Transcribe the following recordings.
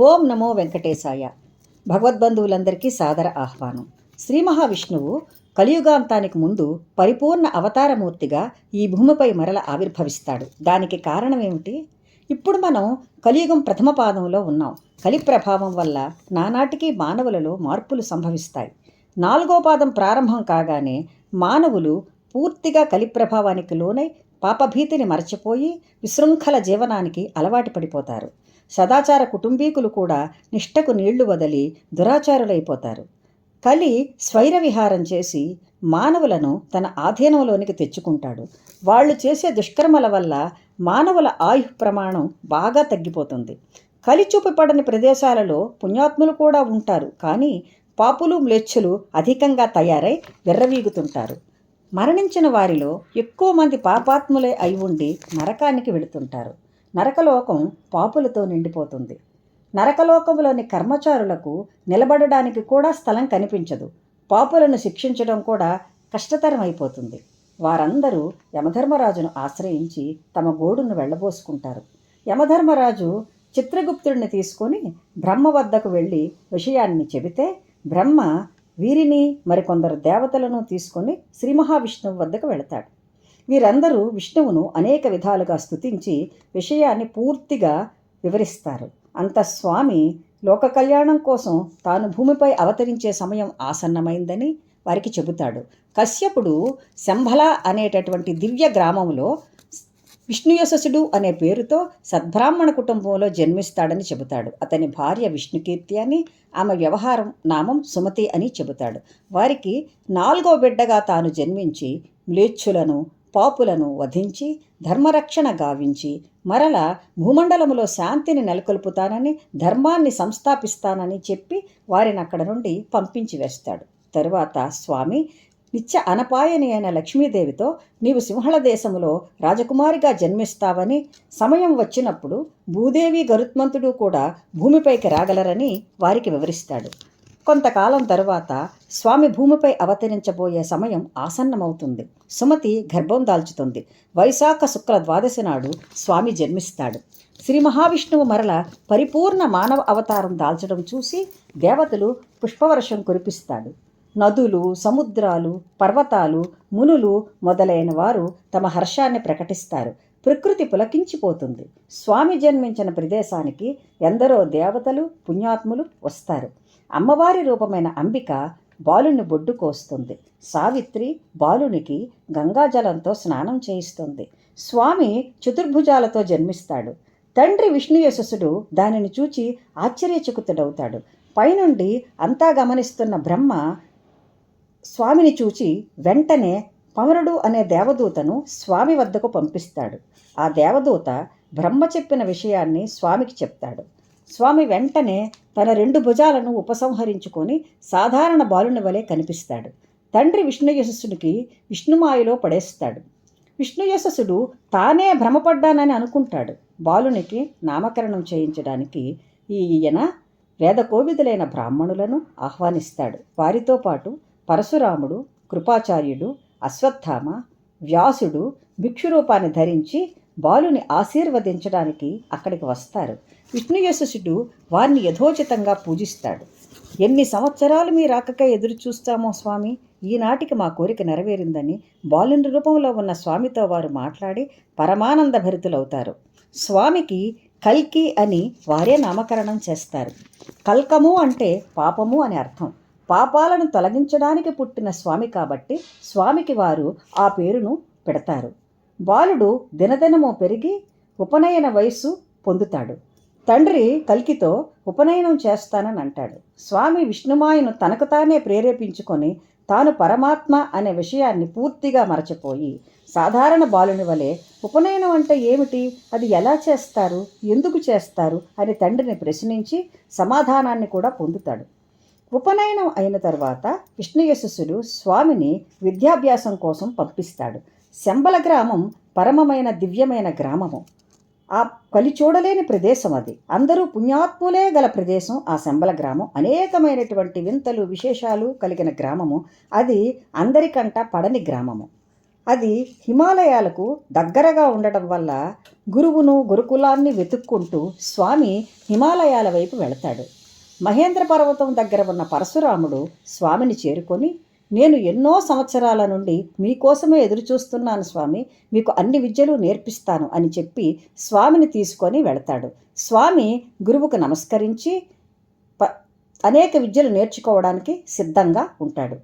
ఓం నమో వెంకటేశాయ. భగవద్బంధువులందరికీ సాదర ఆహ్వానం. శ్రీ మహావిష్ణువు కలియుగాంతానికి ముందు పరిపూర్ణ అవతారమూర్తిగా ఈ భూమిపై మరల ఆవిర్భవిస్తాడు. దానికి కారణం ఏమిటి? ఇప్పుడు మనం కలియుగం ప్రథమ పాదంలో ఉన్నాం. కలి ప్రభావం వల్ల నానాటికి మానవులలో మార్పులు సంభవిస్తాయి. 4వ పాదం ప్రారంభం కాగానే మానవులు పూర్తిగా కలి ప్రభావానికి లోనై పాపభీతిని మరచిపోయి విశృంఖల జీవనానికి అలవాటు పడిపోతారు. సదాచార కుటుంబీకులు కూడా నిష్టకు నీళ్లు వదిలి దురాచారులైపోతారు. కలి స్వైర విహారం చేసి మానవులను తన ఆధీనంలోనికి తెచ్చుకుంటాడు. వాళ్ళు చేసే దుష్కర్మల వల్ల మానవుల ఆయుః ప్రమాణం బాగా తగ్గిపోతుంది. కలి చూపబడని ప్రదేశాలలో పుణ్యాత్ములు కూడా ఉంటారు, కానీ పాపులు మ్లేచ్ఛులు అధికంగా తయారై విర్రవీగుతుంటారు. మరణించిన వారిలో ఎక్కువ మంది పాపాత్ములే అయి ఉండి నరకానికి వెళుతుంటారు. నరకలోకం పాపులతో నిండిపోతుంది. నరకలోకములోని కర్మచారులకు నిలబడడానికి కూడా స్థలం కనిపించదు. పాపులను శిక్షించడం కూడా కష్టతరం అయిపోతుంది. వారందరూ యమధర్మరాజును ఆశ్రయించి తమ గోడును వెళ్ళబోసుకుంటారు. యమధర్మరాజు చిత్రగుప్తుడిని తీసుకొని బ్రహ్మ వద్దకు వెళ్ళి విషయాన్ని చెబితే బ్రహ్మ వీరిని మరికొందరు దేవతలను తీసుకొని శ్రీ మహావిష్ణువు వద్దకు వెళతాడు. వీరందరూ విష్ణువును అనేక విధాలుగా స్తుతించి విషయాన్ని పూర్తిగా వివరిస్తారు. అంత స్వామి లోక కళ్యాణం కోసం తాను భూమిపై అవతరించే సమయం ఆసన్నమైందని వారికి చెబుతాడు. కశ్యపుడు శంభల అనేటటువంటి దివ్య గ్రామంలో విష్ణుయశసుడు అనే పేరుతో సద్బ్రాహ్మణ కుటుంబంలో జన్మిస్తాడని చెబుతాడు. అతని భార్య విష్ణుకీర్తి అని, ఆమె వ్యవహారం నామం సుమతి అని చెబుతాడు. వారికి 4వ బిడ్డగా తాను జన్మించి మ్లేచ్ఛులను పాపులను వధించి ధర్మరక్షణ గావించి మరల భూమండలములో శాంతిని నెలకొల్పుతానని, ధర్మాన్ని సంస్థాపిస్తానని చెప్పి వారిని అక్కడ నుండి పంపించి వేస్తాడు. తరువాత స్వామి నిత్య అనపాయని అయిన లక్ష్మీదేవితో నీవు సింహళ దేశములో రాజకుమారిగా జన్మిస్తావని, సమయం వచ్చినప్పుడు భూదేవి గరుత్మంతుడు కూడా భూమిపైకి రాగలరని వారికి వివరిస్తాడు. కొంతకాలం తరువాత స్వామి భూమిపై అవతరించబోయే సమయం ఆసన్నమవుతుంది. సుమతి గర్భం దాల్చుతుంది. వైశాఖ శుక్ల ద్వాదశి నాడు స్వామి జన్మిస్తాడు. శ్రీ మహావిష్ణువు మరల పరిపూర్ణ మానవ అవతారం దాల్చడం చూసి దేవతలు పుష్పవర్షం కురిపిస్తాడు. నదులు, సముద్రాలు, పర్వతాలు, మునులు మొదలైన వారు తమ హర్షాన్ని ప్రకటిస్తారు. ప్రకృతి పులకించిపోతుంది. స్వామి జన్మించిన ప్రదేశానికి ఎందరో దేవతలు, పుణ్యాత్ములు వస్తారు. అమ్మవారి రూపమైన అంబిక బాలుని బొడ్డు కోస్తుంది. సావిత్రి బాలునికి గంగాజలంతో స్నానం చేయిస్తుంది. స్వామి చతుర్భుజాలతో జన్మిస్తాడు. తండ్రి విష్ణుయశసుడు దానిని చూచి ఆశ్చర్యచకితుడవుతాడు. పైనుండి అంతా గమనిస్తున్న బ్రహ్మ స్వామిని చూచి వెంటనే పవనుడు అనే దేవదూతను స్వామి వద్దకు పంపిస్తాడు. ఆ దేవదూత బ్రహ్మ చెప్పిన విషయాన్ని స్వామికి చెప్తాడు. స్వామి వెంటనే తన 2 భుజాలను ఉపసంహరించుకొని సాధారణ బాలుని వలె కనిపిస్తాడు. తండ్రి విష్ణుయశస్సుడికి విష్ణుమాయలో పడేస్తాడు. విష్ణుయశస్సుడు తానే భ్రమపడ్డానని అనుకుంటాడు. బాలునికి నామకరణం చేయించడానికి ఈయన వేదకోవిదులైన బ్రాహ్మణులను ఆహ్వానిస్తాడు. వారితో పాటు పరశురాముడు, కృపాచార్యుడు, అశ్వత్థామ, వ్యాసుడు భిక్షురూపాన్ని ధరించి బాలుని ఆశీర్వదించడానికి అక్కడికి వస్తారు. విష్ణుయశసుడు వారిని యథోచితంగా పూజిస్తాడు. ఎన్ని సంవత్సరాలు మీ రాకకై ఎదురు చూస్తామో స్వామి, ఈనాటికి మా కోరిక నెరవేరిందని బాలుని రూపంలో ఉన్న స్వామితో వారు మాట్లాడి పరమానంద భరితులవుతారు. స్వామికి కల్కి అని వారే నామకరణం చేస్తారు. కల్కము అంటే పాపము అని అర్థం. పాపాలను తొలగించడానికి పుట్టిన స్వామి కాబట్టి స్వామికి వారు ఆ పేరును పెడతారు. బాలుడు దినదినము పెరిగి ఉపనయన వయస్సు పొందుతాడు. తండ్రి కల్కితో ఉపనయనం చేస్తానని అంటాడు. స్వామి విష్ణుమాయను తనకు తానే ప్రేరేపించుకొని తాను పరమాత్మ అనే విషయాన్ని పూర్తిగా మరచిపోయి సాధారణ బాలుని వలె ఉపనయనం అంటే ఏమిటి, అది ఎలా చేస్తారు, ఎందుకు చేస్తారు అని తండ్రిని ప్రశ్నించి సమాధానాన్ని కూడా పొందుతాడు. ఉపనయనం అయిన తర్వాత విష్ణుయశస్సుడు స్వామిని విద్యాభ్యాసం కోసం పంపిస్తాడు. శంబల గ్రామం పరమమైన దివ్యమైన గ్రామము. ఆ కలి చూడలేని ప్రదేశం అది. అందరూ పుణ్యాత్ములే గల ప్రదేశం ఆ శంబల గ్రామం. అనేకమైనటువంటి వింతలు విశేషాలు కలిగిన గ్రామము. అది అందరికంట పడని గ్రామము. అది హిమాలయాలకు దగ్గరగా ఉండటం వల్ల గురువును గురుకులాన్ని వెతుక్కుంటూ స్వామి హిమాలయాల వైపు వెళతాడు. మహేంద్ర పర్వతం దగ్గర ఉన్న పరశురాముడు స్వామిని చేరుకొని, నేను ఎన్నో సంవత్సరాల నుండి మీకోసమే ఎదురుచూస్తున్నాను స్వామి, మీకు అన్ని విద్యలు నేర్పిస్తాను అని చెప్పి స్వామిని తీసుకొని వెళతాడు. స్వామి గురువుకు నమస్కరించి అనేక విద్యలు నేర్చుకోవడానికి సిద్ధంగా ఉంటాడు.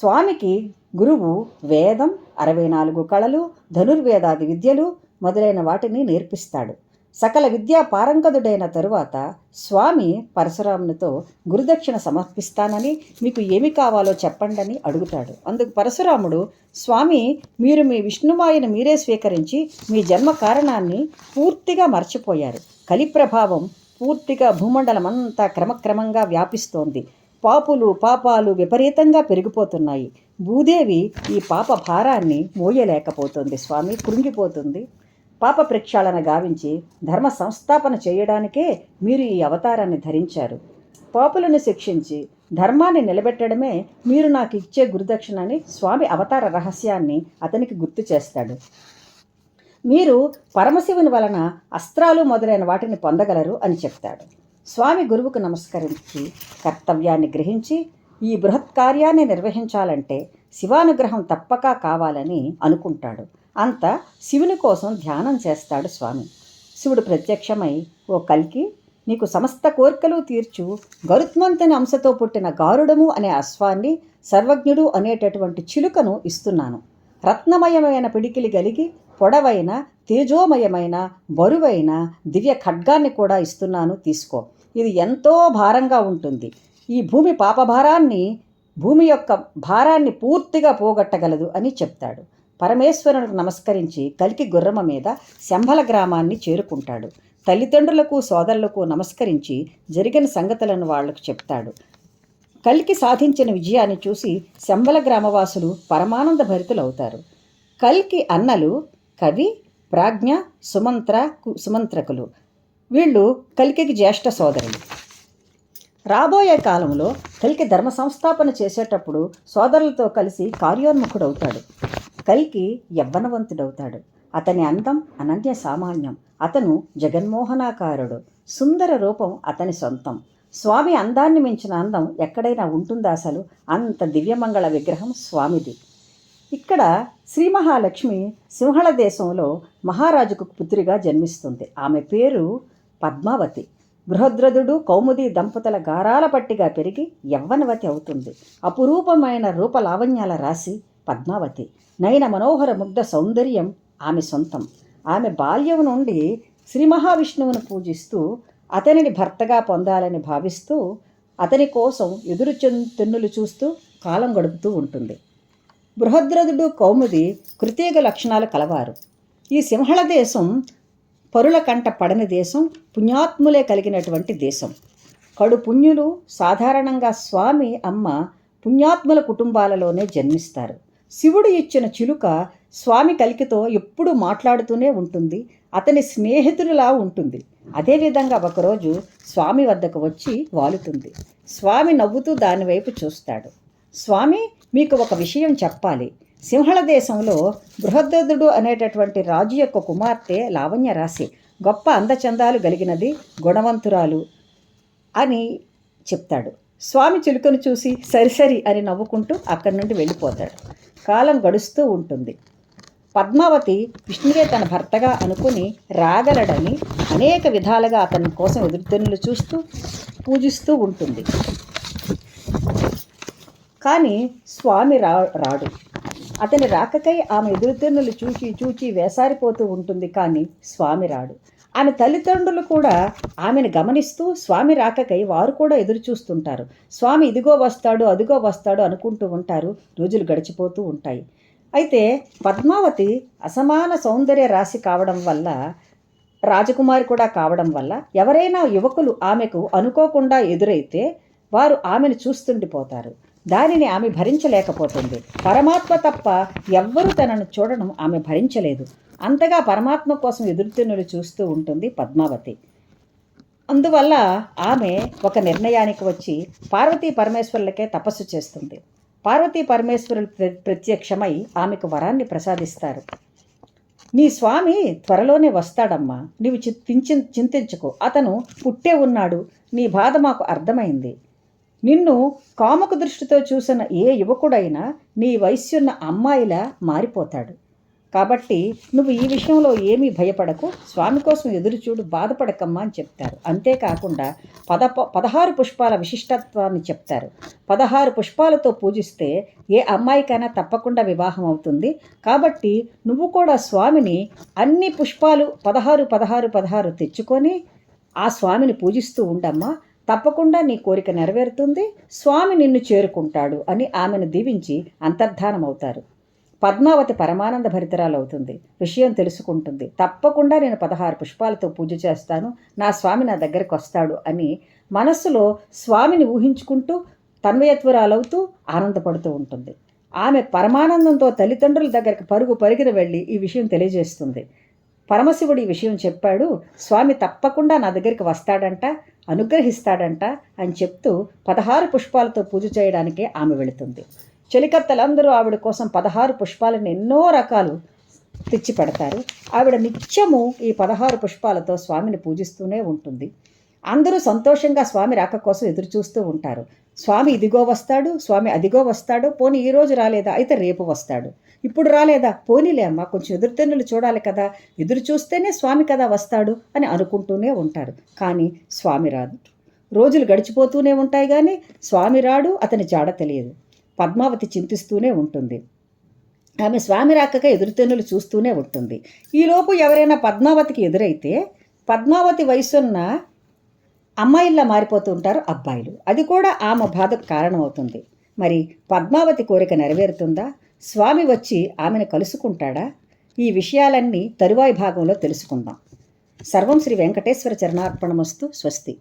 స్వామికి గురువు వేదం, 64 కళలు, ధనుర్వేదాది విద్యలు మొదలైన వాటిని నేర్పిస్తాడు. సకల విద్యా పారంగతుడైన తరువాత స్వామి పరశురామునితో గురుదక్షిణ సమర్పిస్తానని, మీకు ఏమి కావాలో చెప్పండి అడుగుతాడు. అందుకు పరశురాముడు, స్వామి, మీరు మీ విష్ణుమాయను మీరే స్వీకరించి మీ జన్మ కారణాన్ని పూర్తిగా మర్చిపోయారు. కలి ప్రభావం పూర్తిగా భూమండలమంతా క్రమక్రమంగా వ్యాపిస్తోంది. పాపాలు విపరీతంగా పెరిగిపోతున్నాయి. భూదేవి ఈ పాప భారాన్ని మోయలేకపోతుంది స్వామి, కృంగిపోతుంది. పాప ప్రక్షాళన గావించి ధర్మ సంస్థాపన చేయడానికే మీరు ఈ అవతారాన్ని ధరించారు. పాపులను శిక్షించి ధర్మాన్ని నిలబెట్టడమే మీరు నాకు ఇచ్చే గురుదక్షిణని స్వామి అవతార రహస్యాన్ని అతనికి గుర్తు చేస్తాడు. మీరు పరమశివుని వలన అస్త్రాలు మొదలైన వాటిని పొందగలరు అని చెప్తాడు. స్వామి గురువుకు నమస్కరించి కర్తవ్యాన్ని గ్రహించి ఈ బృహత్ కార్యాన్ని నిర్వహించాలంటే శివానుగ్రహం తప్పక కావాలని అనుకుంటాడు. అంత శివుని కోసం ధ్యానం చేస్తాడు స్వామి. శివుడు ప్రత్యక్షమై, ఓ కల్కి, నీకు సమస్త కోరికలు తీర్చు గరుత్మంతుని అంశతో పుట్టిన గారుడము అనే అశ్వాన్ని, సర్వజ్ఞుడు అనేటటువంటి చిలుకను ఇస్తున్నాను. రత్నమయమైన పిడికిలి కలిగి పొడవైన, తేజోమయమైన, బరువైన దివ్య ఖడ్గాన్ని కూడా ఇస్తున్నాను, తీసుకో. ఇది ఎంతో భారంగా ఉంటుంది. ఈ భూమి పాపభారాన్ని, భూమి యొక్క భారాన్ని పూర్తిగా పోగొట్టగలదు అని చెప్తాడు. పరమేశ్వరునికి నమస్కరించి కల్కి గుర్రమ మీద శంభల గ్రామాన్ని చేరుకుంటాడు. తల్లిదండ్రులకు సోదరులకు నమస్కరించి జరిగిన సంగతులను వాళ్లకు చెప్తాడు. కల్కి సాధించిన విజయాన్ని చూసి శంభల గ్రామవాసులు పరమానంద భరితులవుతారు. కల్కి అన్నలు కవి, ప్రాజ్ఞ, సుమంత్రకులు. వీళ్ళు కల్కికి జ్యేష్ఠ సోదరులు. రాబోయే కాలంలో కల్కి ధర్మ సంస్థాపన చేసేటప్పుడు సోదరులతో కలిసి కార్యోన్ముఖుడవుతాడు. కల్కి యవ్వనవంతుడవుతాడు. అతని అందం అనన్య సామాన్యం. అతను జగన్మోహనాకారుడు. సుందర రూపం అతని సొంతం. స్వామి అందాన్ని మించిన అందం ఎక్కడైనా ఉంటుందా అసలు? అంత దివ్యమంగళ విగ్రహం స్వామిది. ఇక్కడ శ్రీ మహాలక్ష్మి సింహళ దేశంలో మహారాజుకు పుత్రిగా జన్మిస్తుంది. ఆమె పేరు పద్మావతి. బృహద్రథుడు కౌముది దంపతుల గారాల పట్టిగా పెరిగి యవ్వనవతి అవుతుంది. అపురూపమైన రూపలావణ్యాల రాశి పద్మావతి. నయన మనోహర ముగ్ధ సౌందర్యం ఆమె సొంతం. ఆమె బాల్యం నుండి శ్రీ మహావిష్ణువును పూజిస్తూ అతనిని భర్తగా పొందాలని భావిస్తూ అతని కోసం తెన్నులు చూస్తూ కాలం గడుపుతూ ఉంటుంది. బృహద్రథుడు కౌముది కృతీగ లక్షణాలు కలవారు. ఈ సింహళ దేశం పరుల కంట పడని దేశం, పుణ్యాత్ములే కలిగినటువంటి దేశం. కడు పుణ్యులు సాధారణంగా స్వామి అమ్మ పుణ్యాత్ముల కుటుంబాలలోనే జన్మిస్తారు. శివుడు ఇచ్చిన చిలుక స్వామి కల్కితో ఎప్పుడూ మాట్లాడుతూనే ఉంటుంది. అతని స్నేహితుడిలా ఉంటుంది. అదేవిధంగా ఒకరోజు స్వామి వద్దకు వచ్చి వాలుతుంది. స్వామి నవ్వుతూ దానివైపు చూస్తాడు. స్వామి, మీకు ఒక విషయం చెప్పాలి. సింహళ దేశంలో బృహద్రథుడు అనేటటువంటి రాజు యొక్క కుమార్తె లావణ్య రాశి గొప్ప అందచందాలు కలిగినది, గుణవంతురాలు అని చెప్తాడు. స్వామి చిలుకను చూసి సరిసరి అని నవ్వుకుంటూ అక్కడి నుండి వెళ్ళిపోతాడు. కాలం గడుస్తూ ఉంటుంది. పద్మావతి విష్ణువే తన భర్తగా అనుకుని రాగలడని అనేక విధాలుగా అతని కోసం ఎదురుతెన్నులు చూస్తూ పూజిస్తూ ఉంటుంది. కానీ స్వామి రాడు. అతని రాకకై ఆమె ఎదురుతెన్నులు చూచి వేసారిపోతూ ఉంటుంది. కానీ స్వామి రాడు. ఆమె తల్లిదండ్రులు కూడా ఆమెను గమనిస్తూ స్వామి రాకకై వారు కూడా ఎదురు చూస్తుంటారు. స్వామి ఇదిగో వస్తాడు, అదిగో వస్తాడు అనుకుంటూ ఉంటారు. రోజులు గడిచిపోతూ ఉంటాయి. అయితే పద్మావతి అసమాన సౌందర్య రాశి కావడం వల్ల, రాజకుమారి కూడా కావడం వల్ల ఎవరైనా యువకులు ఆమెకు అనుకోకుండా ఎదురైతే వారు ఆమెను చూస్తుండిపోతారు. దానిని ఆమె భరించలేకపోతుంది. పరమాత్మ తప్ప ఎవ్వరూ తనను చూడడం ఆమె భరించలేదు. అంతగా పరమాత్మ కోసం ఎదురుతెన్నులు చూస్తూ ఉంటుంది పద్మావతి. అందువల్ల ఆమె ఒక నిర్ణయానికి వచ్చి పార్వతీ పరమేశ్వరులకే తపస్సు చేస్తుంది. పార్వతీ పరమేశ్వరులు ప్రత్యక్షమై ఆమెకు వరాన్ని ప్రసాదిస్తారు. నీ స్వామి త్వరలోనే వస్తాడమ్మా, నీవు చింతించుకో, అతను పుట్టే ఉన్నాడు, నీ బాధ మాకు అర్థమైంది. నిన్ను కాముక దృష్టితో చూసిన ఏ యువకుడైనా నీ వయస్సున్న అమ్మాయిలా మారిపోతాడు. కాబట్టి నువ్వు ఈ విషయంలో ఏమీ భయపడకు, స్వామి కోసం ఎదురుచూడు, బాధపడకమ్మా అని చెప్తారు. అంతేకాకుండా 16 పుష్పాల విశిష్టత్వాన్ని చెప్తారు. 16 పుష్పాలతో పూజిస్తే ఏ అమ్మాయికైనా తప్పకుండా వివాహం అవుతుంది. కాబట్టి నువ్వు కూడా స్వామిని అన్ని పుష్పాలు 16 తెచ్చుకొని ఆ స్వామిని పూజిస్తూ ఉండమ్మా, తప్పకుండా నీ కోరిక నెరవేరుతుంది, స్వామి నిన్ను చేరుకుంటాడు అని ఆమెను దీవించి అంతర్ధానమవుతారు. పద్మావతి పరమానంద భరితరాలవుతుంది. విషయం తెలుసుకుంటుంది. తప్పకుండా నేను 16 పుష్పాలతో పూజ చేస్తాను, నా స్వామి నా దగ్గరికి వస్తాడు అని మనస్సులో స్వామిని ఊహించుకుంటూ తన్మయత్వరాలవుతూ ఆనందపడుతూ ఉంటుంది. ఆమె పరమానందంతో తల్లిదండ్రుల దగ్గరికి పరుగున వెళ్ళి ఈ విషయం తెలియజేస్తుంది. పరమశివుడు ఈ విషయం చెప్పాడు, స్వామి తప్పకుండా నా దగ్గరికి వస్తాడంట, అనుగ్రహిస్తాడంట అని చెప్తూ 16 పుష్పాలతో పూజ చేయడానికే ఆమె వెళుతుంది. చెలికత్తలందరూ ఆవిడ కోసం 16 పుష్పాలను ఎన్నో రకాలు తెచ్చి పెడతారు. ఆవిడ నిత్యము ఈ 16 పుష్పాలతో స్వామిని పూజిస్తూనే ఉంటుంది. అందరూ సంతోషంగా స్వామి రాక కోసం ఎదురు చూస్తూ ఉంటారు. స్వామి ఇదిగో వస్తాడు, స్వామి అదిగో వస్తాడు, పోనీ ఈరోజు రాలేదా, అయితే రేపు వస్తాడు, ఇప్పుడు రాలేదా, పోనీలే అమ్మ కొంచెం ఎదురుతెన్నులు చూడాలి కదా, ఎదురు చూస్తేనే స్వామి కదా వస్తాడు అని అనుకుంటూనే ఉంటారు. కానీ స్వామి రాదు. రోజులు గడిచిపోతూనే ఉంటాయి కానీ స్వామి రాడు, అతని జాడ తెలియదు. పద్మావతి చింతిస్తూనే ఉంటుంది. ఆమె స్వామి రాకగా ఎదురుతెన్నులు చూస్తూనే ఉంటుంది. ఈలోపు ఎవరైనా పద్మావతికి ఎదురైతే పద్మావతి వయసున్న అమ్మాయిల్లా మారిపోతూ ఉంటారు అబ్బాయిలు. అది కూడా ఆమె బాధకు కారణమవుతుంది. మరి పద్మావతి కోరిక నెరవేరుతుందా? స్వామి వచ్చి ఆమెను కలుసుకుంటాడా? ఈ విషయాలన్నీ తరువాయి భాగంలో తెలుసుకుందాం. సర్వం శ్రీ వెంకటేశ్వర చరణార్పణమస్తు. స్వస్తి.